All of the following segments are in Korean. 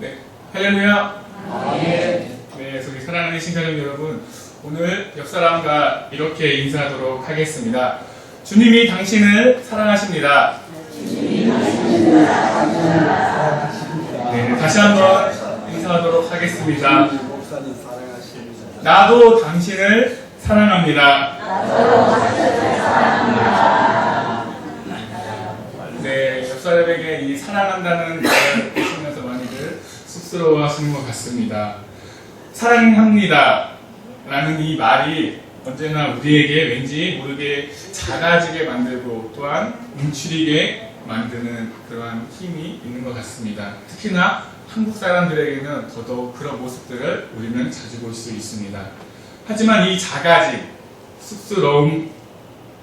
네, 할렐루야. 네, 저기 사랑하는 신가족 여러분, 오늘 옆 사람과 이렇게 인사하도록 하겠습니다. 주님이 당신을 사랑하십니다. 네, 다시 한번 인사하도록 하겠습니다. 나도 당신을 사랑합니다. 네, 옆 사람에게 이 사랑한다는 말을 보시면서 많이들 쑥스러워하시는 것 같습니다. 사랑합니다 라는 이 말이 언제나 우리에게 왠지 모르게 작아지게 만들고 또한 움츠리게 만드는 그러한 힘이 있는 것 같습니다. 특히나 한국 사람들에게는 더더욱 그런 모습들을 우리는 자주 볼 수 있습니다. 하지만 이 작아짐,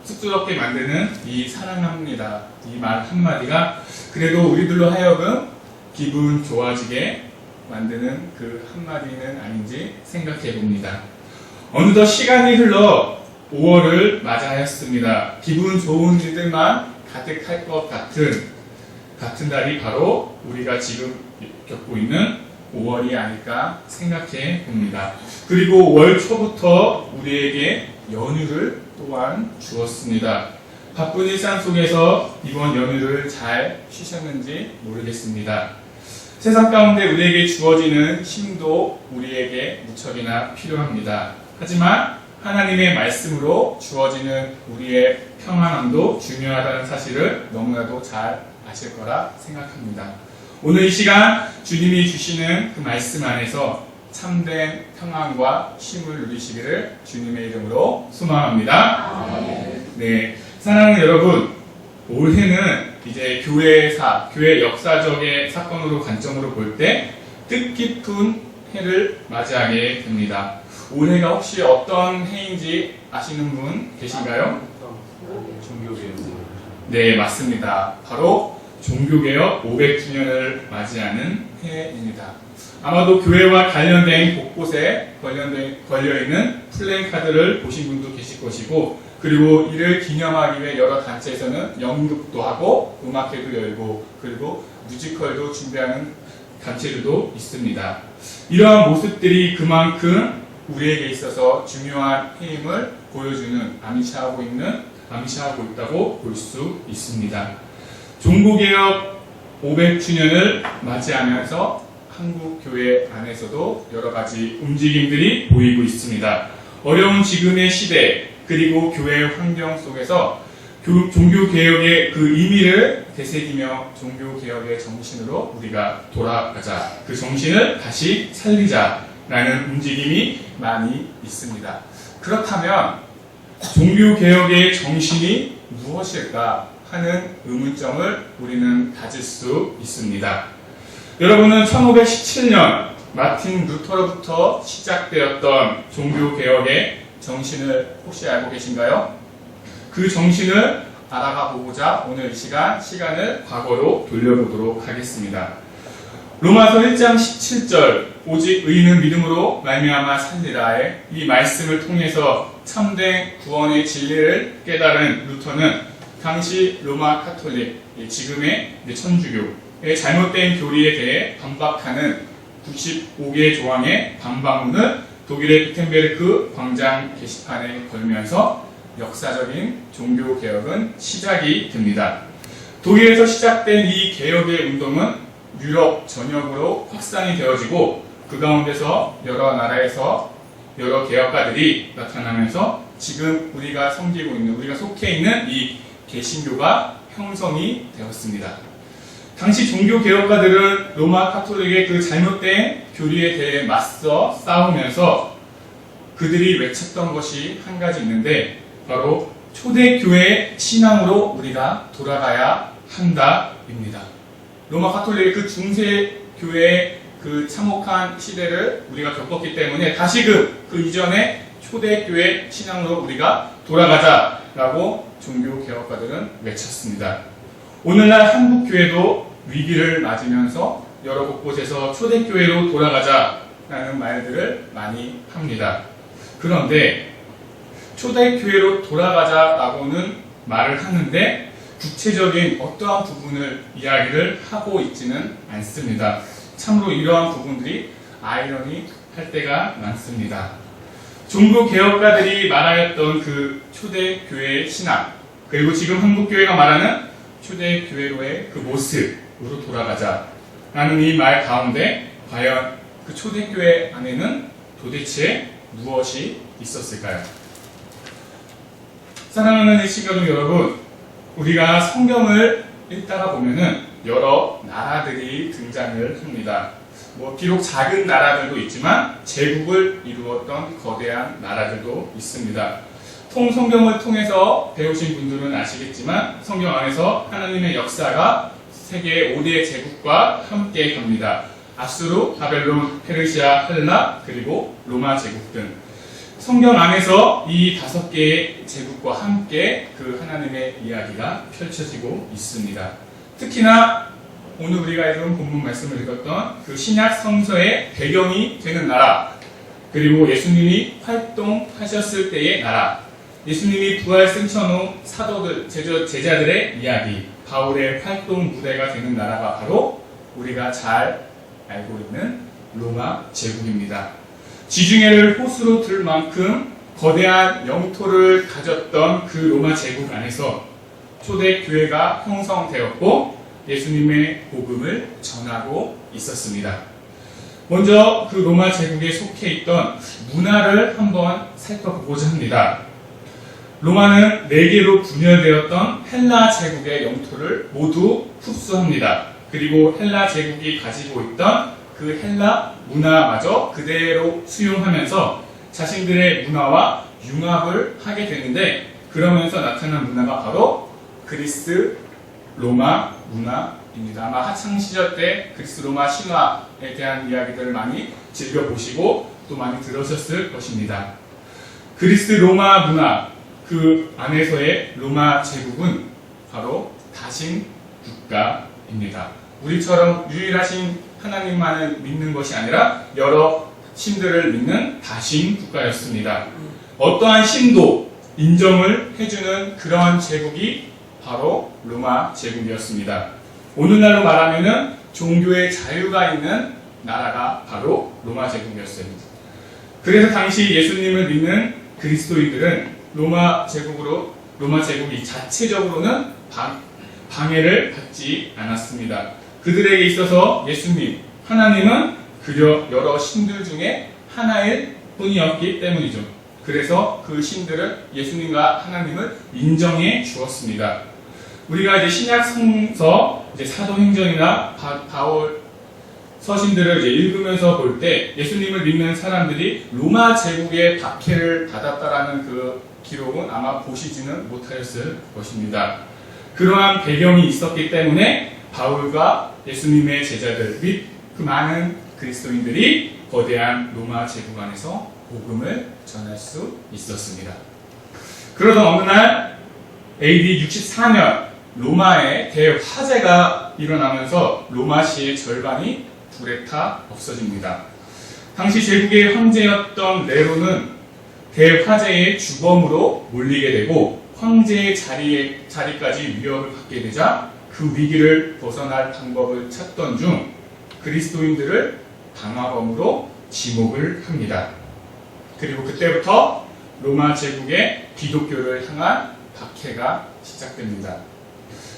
쑥스럽게 만드는 이 사랑합니다, 이 말 한마디가 그래도 우리들로 하여금 기분 좋아지게 만드는 그 한마디는 아닌지 생각해 봅니다. 어느덧 시간이 흘러 5월을 맞이하였습니다. 기분 좋은 일들만 가득할 것 같은 달이 바로 우리가 지금 겪고 있는 5월이 아닐까 생각해 봅니다. 그리고 월 초부터 우리에게 연휴를 또한 주었습니다. 바쁜 일상 속에서 이번 연휴를 잘 쉬셨는지 모르겠습니다. 세상 가운데 우리에게 주어지는 힘도 우리에게 무척이나 필요합니다. 하지만 하나님의 말씀으로 주어지는 우리의 평안함도 중요하다는 사실을 너무나도 잘 아실 거라 생각합니다. 오늘 이 시간 주님이 주시는 그 말씀 안에서 참된 평안과 힘을 누리시기를 주님의 이름으로 소망합니다. 네, 사랑하는 여러분, 올해는 이제 교회 역사적의 사건으로 관점으로 볼 때 뜻깊은 해를 맞이하게 됩니다. 올해가 혹시 어떤 해인지 아시는 분 계신가요? 종교개혁. 네, 맞습니다. 바로 종교개혁 500주년을 맞이하는 해입니다. 아마도 교회와 관련된 곳곳에 걸려있는 플랜카드를 보신 분도 계실 것이고, 그리고 이를 기념하기 위해 여러 단체에서는 연극도 하고 음악회도 열고 그리고 뮤지컬도 준비하는 단체들도 있습니다. 이러한 모습들이 그만큼 우리에게 있어서 중요한 힘을 보여주는, 암시하고 있다고 볼 수 있습니다. 종교개혁 500주년을 맞이하면서 한국 교회 안에서도 여러 가지 움직임들이 보이고 있습니다. 어려운 지금의 시대 그리고 교회 환경 속에서 종교개혁의 그 의미를 되새기며 종교개혁의 정신으로 우리가 돌아가자, 그 정신을 다시 살리자라는 움직임이 많이 있습니다. 그렇다면 종교개혁의 정신이 무엇일까 하는 의문점을 우리는 가질 수 있습니다. 여러분은 1517년 마틴 루터로부터 시작되었던 종교개혁의 정신을 혹시 알고 계신가요? 그 정신을 알아가 보고자 오늘 이 시간을 과거로 돌려보도록 하겠습니다. 로마서 1장 17절 오직 의인은 믿음으로 말미암아 살리라의 이 말씀을 통해서 참된 구원의 진리를 깨달은 루터는 당시 로마 카톨릭, 지금의 천주교의 잘못된 교리에 대해 반박하는 95개 조항의 반박문을 독일의 비텐베르크 광장 게시판에 걸면서 역사적인 종교개혁은 시작이 됩니다. 독일에서 시작된 이 개혁의 운동은 유럽 전역으로 확산이 되어지고 그 가운데서 여러 나라에서 여러 개혁가들이 나타나면서 지금 우리가 섬기고 있는, 우리가 속해 있는 이 개신교가 형성이 되었습니다. 당시 종교개혁가들은 로마 카톨릭의 그 잘못된 교리에 대해 맞서 싸우면서 그들이 외쳤던 것이 한 가지 있는데 바로 초대교회 신앙으로 우리가 돌아가야 한다입니다. 로마 카톨릭의 그 중세교회의 그 참혹한 시대를 우리가 겪었기 때문에 다시금 그 이전의 초대교회 신앙으로 우리가 돌아가자라고 종교개혁가들은 외쳤습니다. 오늘날 한국교회도 위기를 맞으면서 여러 곳곳에서 초대교회로 돌아가자라는 말들을 많이 합니다. 그런데 초대교회로 돌아가자라고는 말을 하는데 구체적인 어떠한 부분을 이야기를 하고 있지는 않습니다. 참으로 이러한 부분들이 아이러니할 때가 많습니다. 종교 개혁가들이 말하였던 그 초대교회의 신앙, 그리고 지금 한국교회가 말하는 초대교회로의 그 모습으로 돌아가자라는 이 말 가운데 과연 그 초대교회 안에는 도대체 무엇이 있었을까요? 사랑하는 이 시간도 여러분, 우리가 성경을 읽다가 보면은 여러 나라들이 등장을 합니다. 비록 작은 나라들도 있지만 제국을 이루었던 거대한 나라들도 있습니다. 성경을 통해서 배우신 분들은 아시겠지만 성경 안에서 하나님의 역사가 세계 5대 제국과 함께 갑니다. 아수르, 바벨론, 페르시아, 헬라, 그리고 로마 제국 등 성경 안에서 이 5개의 제국과 함께 그 하나님의 이야기가 펼쳐지고 있습니다. 특히나 오늘 우리가 읽은 본문 말씀을 읽었던 그 신약 성서의 배경이 되는 나라, 그리고 예수님이 활동하셨을 때의 나라, 예수님이 부활 승천 후 사도들, 제자들의 이야기, 바울의 활동 무대가 되는 나라가 바로 우리가 잘 알고 있는 로마 제국입니다. 지중해를 호수로 들 만큼 거대한 영토를 가졌던 그 로마 제국 안에서 초대교회가 형성되었고 예수님의 복음을 전하고 있었습니다. 먼저 그 로마 제국에 속해 있던 문화를 한번 살펴보고자 합니다. 로마는 4개로 분열되었던 헬라 제국의 영토를 모두 흡수합니다. 그리고 헬라 제국이 가지고 있던 그 헬라 문화마저 그대로 수용하면서 자신들의 문화와 융합을 하게 되는데, 그러면서 나타난 문화가 바로 그리스 로마 문화입니다. 아마 학창시절 때 그리스 로마 신화에 대한 이야기들을 많이 즐겨보시고 또 많이 들으셨을 것입니다. 그리스 로마 문화, 그 안에서의 로마 제국은 바로 다신 국가입니다. 우리처럼 유일하신 하나님만을 믿는 것이 아니라 여러 신들을 믿는 다신 국가였습니다. 어떠한 신도 인정을 해주는 그러한 제국이 바로 로마 제국이었습니다. 오늘날로 말하면은 종교의 자유가 있는 나라가 바로 로마 제국이었어요. 그래서 당시 예수님을 믿는 그리스도인들은 로마 제국이 자체적으로는 방해를 받지 않았습니다. 그들에게 있어서 예수님, 하나님은 그저 여러 신들 중에 하나일 뿐이었기 때문이죠. 그래서 그 신들은 예수님과 하나님을 인정해 주었습니다. 우리가 이제 신약 성서, 사도행전이나 바울 서신들을 읽으면서 볼 때 예수님을 믿는 사람들이 로마 제국의 박해를 받았다라는 그 기록은 아마 보시지는 못하였을 것입니다. 그러한 배경이 있었기 때문에 바울과 예수님의 제자들 및 그 많은 그리스도인들이 거대한 로마 제국 안에서 복음을 전할 수 있었습니다. 그러던 어느 날 AD 64년 로마에 대화재가 일어나면서 로마시의 절반이 불에 타 없어집니다. 당시 제국의 황제였던 네로는 대화재의 주범으로 몰리게 되고 황제의 자리까지 위협을 받게 되자 그 위기를 벗어날 방법을 찾던 중 그리스도인들을 방화범으로 지목을 합니다. 그리고 그때부터 로마 제국의 기독교를 향한 박해가 시작됩니다.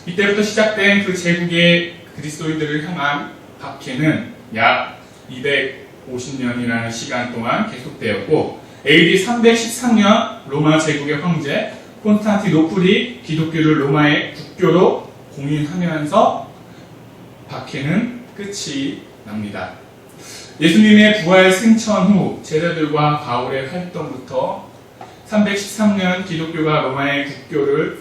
이때부터 시작된 그 제국의 그리스도인들을 향한 박해는 약 250년이라는 시간 동안 계속되었고, AD 313년 로마 제국의 황제 콘스탄티노플이 기독교를 로마의 국교로 공인하면서 박해는 끝이 납니다. 예수님의 부활 승천 후 제자들과 바울의 활동부터 313년 기독교가 로마의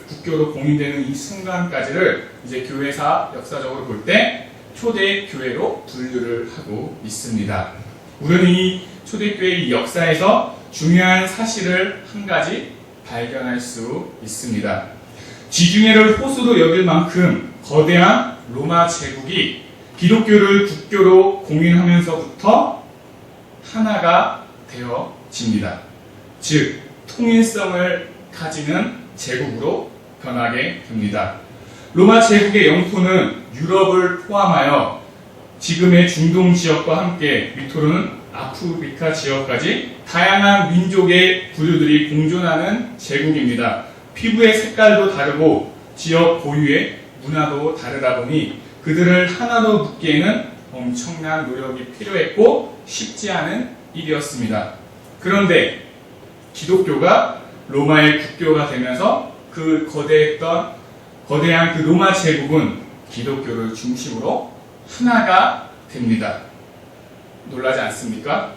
국교로 공인되는 이 순간까지를 이제 교회사 역사적으로 볼 때 초대교회로 분류를 하고 있습니다. 우리는 이 초대교회의 역사에서 중요한 사실을 한 가지 발견할 수 있습니다. 지중해를 호수로 여길 만큼 거대한 로마 제국이 기독교를 국교로 공인하면서부터 하나가 되어집니다. 즉, 통일성을 가지는 제국으로 변하게 됩니다. 로마 제국의 영토는 유럽을 포함하여 지금의 중동 지역과 함께 밑으로는 아프리카 지역까지 다양한 민족의 부류들이 공존하는 제국입니다. 피부의 색깔도 다르고 지역 고유의 문화도 다르다 보니 그들을 하나로 묶기에는 엄청난 노력이 필요했고 쉽지 않은 일이었습니다. 그런데 기독교가 로마의 국교가 되면서 그 거대한 그 로마 제국은 기독교를 중심으로 하나가 됩니다. 놀라지 않습니까?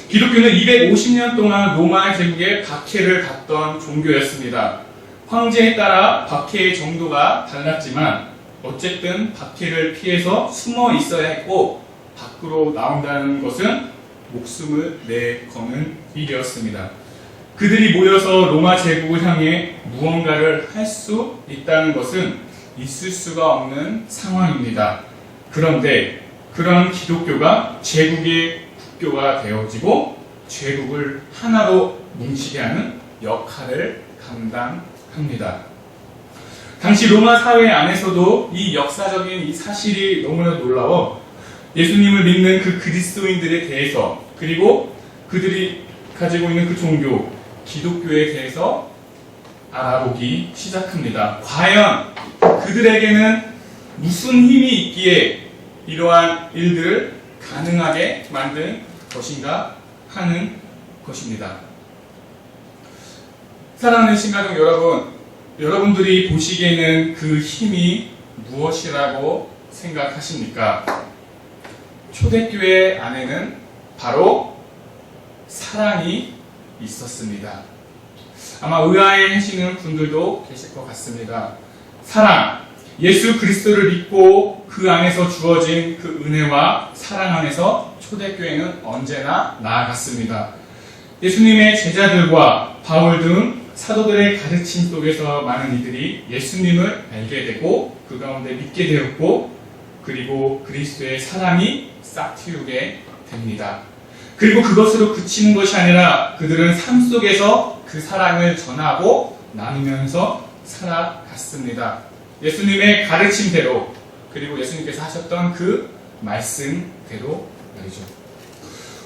기독교는 250년 동안 로마 제국의 박해를 받던 종교였습니다. 황제에 따라 박해의 정도가 달랐지만 어쨌든 박해를 피해서 숨어 있어야 했고 밖으로 나온다는 것은 목숨을 내거는 일이었습니다. 그들이 모여서 로마 제국을 향해 무언가를 할 수 있다는 것은 있을 수가 없는 상황입니다. 그런데 그런 기독교가 제국의 국교가 되어지고 제국을 하나로 뭉치게 하는 역할을 감당합니다. 당시 로마 사회 안에서도 이 역사적인 이 사실이 너무나 놀라워 예수님을 믿는 그 그리스도인들에 대해서 그리고 그들이 가지고 있는 그 종교 기독교에 대해서 알아보기 시작합니다. 과연 그들에게는 무슨 힘이 있기에 이러한 일들을 가능하게 만든 것인가 하는 것입니다. 사랑하는 신가족 여러분, 여러분들이 보시기에는 그 힘이 무엇이라고 생각하십니까? 초대교회 안에는 바로 사랑이 있었습니다. 아마 의아해하시는 분들도 계실 것 같습니다. 사랑, 예수 그리스도를 믿고 그 안에서 주어진 그 은혜와 사랑 안에서 초대교회는 언제나 나아갔습니다. 예수님의 제자들과 바울 등 사도들의 가르침 속에서 많은 이들이 예수님을 알게 되고 그 가운데 믿게 되었고 그리고 그리스도의 사랑이 싹틔우게 됩니다. 그리고 그것으로 그치는 것이 아니라 그들은 삶 속에서 그 사랑을 전하고 나누면서 살아갔습니다. 예수님의 가르침대로 그리고 예수님께서 하셨던 그 말씀대로 말이죠.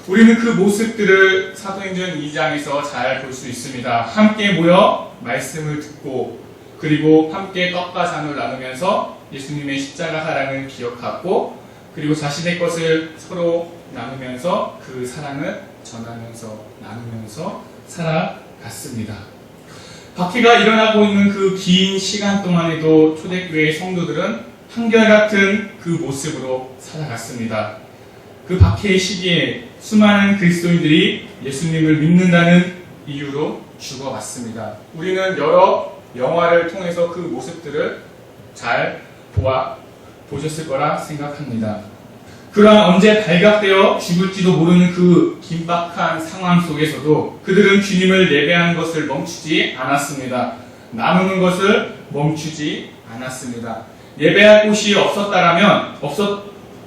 우리는 그 모습들을 사도행전 2장에서 잘 볼 수 있습니다. 함께 모여 말씀을 듣고 그리고 함께 떡과 잔을 나누면서 예수님의 십자가 사랑을 기억하고 그리고 자신의 것을 서로 나누면서 그 사랑을 전하면서 나누면서 살아갔습니다. 박해가 일어나고 있는 그 긴 시간 동안에도 초대교회의 성도들은 한결같은 그 모습으로 살아갔습니다. 그 박해의 시기에 수많은 그리스도인들이 예수님을 믿는다는 이유로 죽어갔습니다. 우리는 여러 영화를 통해서 그 모습들을 잘 보셨을 거라 생각합니다. 그러나 언제 발각되어 죽을지도 모르는 그 긴박한 상황 속에서도 그들은 주님을 예배하는 것을 멈추지 않았습니다. 나누는 것을 멈추지 않았습니다. 예배할 곳이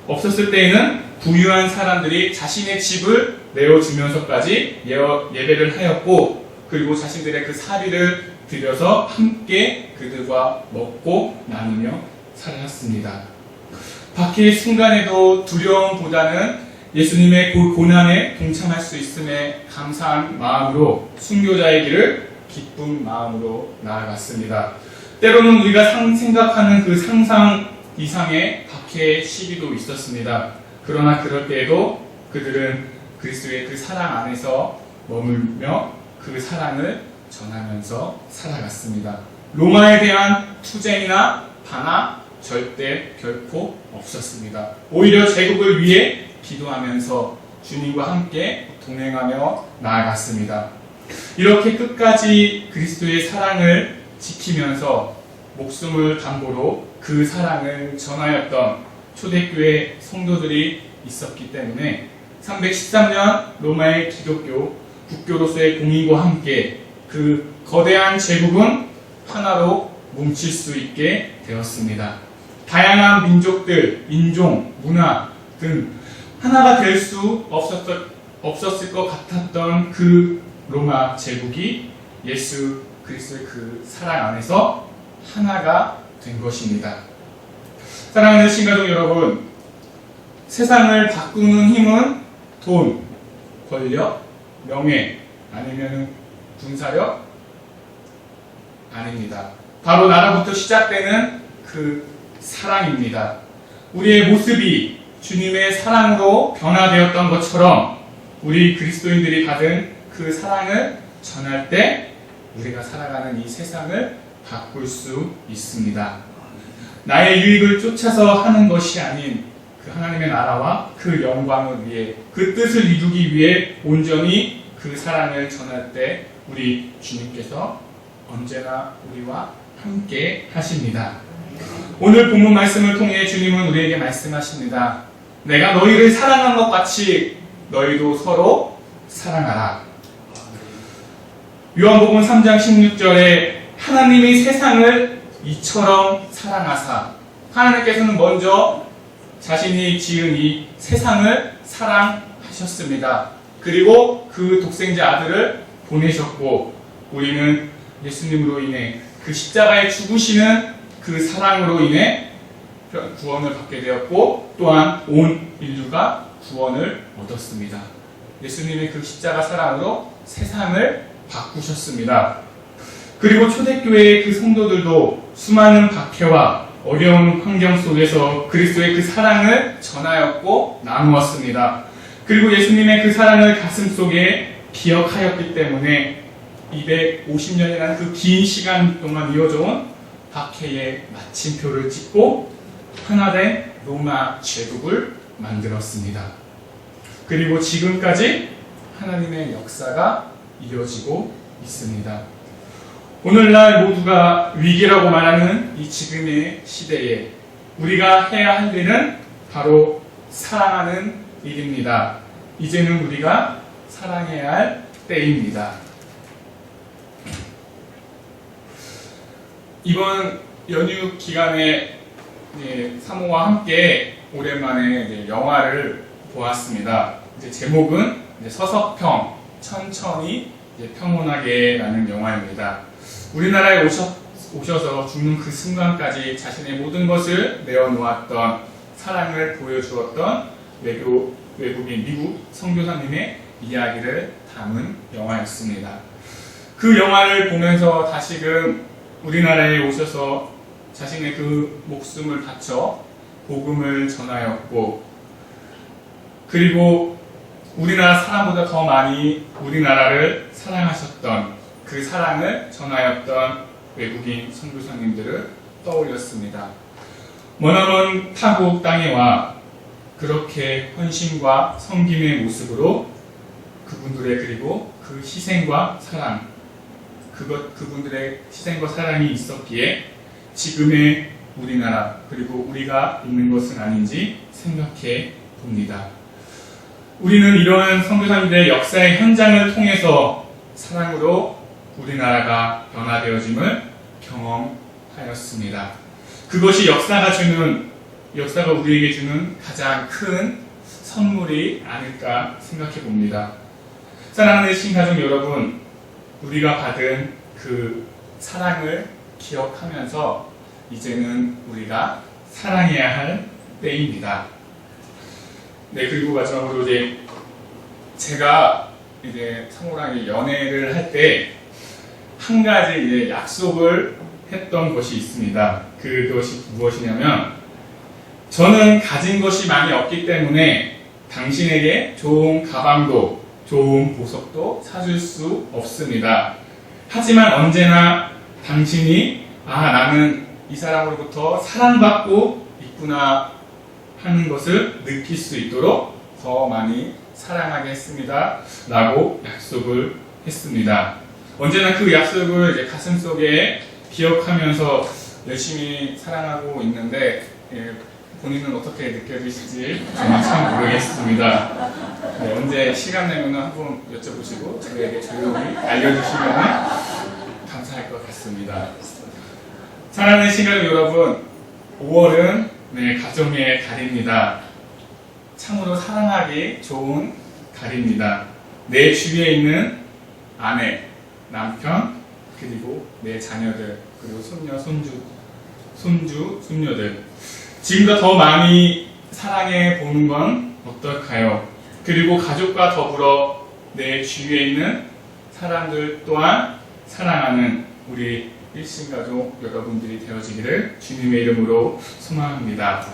없었을 때에는 부유한 사람들이 자신의 집을 내어주면서까지 예배를 하였고 그리고 자신들의 그 사비를 들여서 함께 그들과 먹고 나누며 살았습니다. 박해의 순간에도 두려움보다는 예수님의 고난에 동참할 수 있음에 감사한 마음으로 순교자의 길을 기쁜 마음으로 나아갔습니다. 때로는 우리가 생각하는 그 상상 이상의 박해의 시기도 있었습니다. 그러나 그럴 때에도 그들은 그리스도의 그 사랑 안에서 머물며 그 사랑을 전하면서 살아갔습니다. 로마에 대한 투쟁이나 반항 절대 결코 없었습니다. 오히려 제국을 위해 기도하면서 주님과 함께 동행하며 나아갔습니다. 이렇게 끝까지 그리스도의 사랑을 지키면서 목숨을 담보로 그 사랑을 전하였던 초대교회 성도들이 있었기 때문에 313년 로마의 기독교 국교로서의 공인과 함께 그 거대한 제국은 하나로 뭉칠 수 있게 되었습니다. 다양한 민족들, 인종, 문화 등 하나가 될 수 없었을 것 같았던 그 로마 제국이 예수 그리스도의 그 사랑 안에서 하나가 된 것입니다. 사랑하는 신가족 여러분, 세상을 바꾸는 힘은 돈, 권력, 명예, 아니면 군사력? 아닙니다. 바로 나라부터 시작되는 그 사랑입니다. 우리의 모습이 주님의 사랑으로 변화되었던 것처럼 우리 그리스도인들이 받은 그 사랑을 전할 때 우리가 살아가는 이 세상을 바꿀 수 있습니다. 나의 유익을 쫓아서 하는 것이 아닌 그 하나님의 나라와 그 영광을 위해, 그 뜻을 이루기 위해 온전히 그 사랑을 전할 때 우리 주님께서 언제나 우리와 함께 하십니다. 오늘 본문 말씀을 통해 주님은 우리에게 말씀하십니다. 내가 너희를 사랑한 것 같이 너희도 서로 사랑하라. 요한복음 3장 16절에 하나님이 세상을 이처럼 사랑하사, 하나님께서는 먼저 자신이 지은 이 세상을 사랑하셨습니다. 그리고 그 독생자 아들을 보내셨고, 우리는 예수님으로 인해 그 십자가에 죽으시는 그 사랑으로 인해 구원을 받게 되었고, 또한 온 인류가 구원을 얻었습니다. 예수님의 그 십자가 사랑으로 세상을 바꾸셨습니다. 그리고 초대교회의 그 성도들도 수많은 박해와 어려운 환경 속에서 그리스도의 그 사랑을 전하였고 나누었습니다. 그리고 예수님의 그 사랑을 가슴속에 기억하였기 때문에 250년이라는 그 긴 시간 동안 이어져온 박해의 마침표를 찍고 하나된 로마 제국을 만들었습니다. 그리고 지금까지 하나님의 역사가 이어지고 있습니다. 오늘날 모두가 위기라고 말하는 이 지금의 시대에 우리가 해야 할 일은 바로 사랑하는 일입니다. 이제는 우리가 사랑해야 할 때입니다. 이번 연휴 기간에 사모와 함께 오랜만에 영화를 보았습니다. 제목은 서석평, 천천히 평온하게 라는 영화입니다. 우리나라에 오셔서 죽는 그 순간까지 자신의 모든 것을 내어놓았던, 사랑을 보여주었던 외국인 미국 선교사님의 이야기를 담은 영화였습니다. 그 영화를 보면서 다시금 우리나라에 오셔서 자신의 그 목숨을 바쳐 복음을 전하였고, 그리고 우리나라 사람보다 더 많이 우리나라를 사랑하셨던, 그 사랑을 전하였던 외국인 선교사님들을 떠올렸습니다. 머나먼 타국 땅에 와 그렇게 헌신과 섬김의 모습으로 그분들의, 그리고 그 희생과 사랑, 그분들의 희생과 사랑이 있었기에 지금의 우리나라, 그리고 우리가 있는 것은 아닌지 생각해 봅니다. 우리는 이러한 선교사님들의 역사의 현장을 통해서 사랑으로 우리나라가 변화되어짐을 경험하였습니다. 그것이 역사가 우리에게 주는 가장 큰 선물이 아닐까 생각해 봅니다. 사랑하는 신가족 여러분, 우리가 받은 그 사랑을 기억하면서 이제는 우리가 사랑해야 할 때입니다. 그리고 마지막으로 제가 상호랑 연애를 할 때 한 가지 약속을 했던 것이 있습니다. 그것이 무엇이냐면, 저는 가진 것이 많이 없기 때문에 당신에게 좋은 가방도 좋은 보석도 사줄 수 없습니다. 하지만 언제나 당신이 나는 이 사람으로부터 사랑받고 있구나 하는 것을 느낄 수 있도록 더 많이 사랑하겠습니다 라고 약속을 했습니다. 언제나 그 약속을 가슴속에 기억하면서 열심히 사랑하고 있는데 본인은 어떻게 느껴지실지 저는 참 모르겠습니다. 언제 시간 내면 한번 여쭤보시고 저에게 조용히 알려주시면 감사할 것 같습니다. 사랑하는 시간 여러분, 5월은 가정의 달입니다. 참으로 사랑하기 좋은 달입니다. 내 주위에 있는 아내, 남편, 그리고 내 자녀들, 그리고 손녀, 손주, 손녀들, 지금보다 더 많이 사랑해 보는 건 어떨까요? 그리고 가족과 더불어 내 주위에 있는 사람들 또한 사랑하는 우리 일신가족 여러분들이 되어지기를 주님의 이름으로 소망합니다.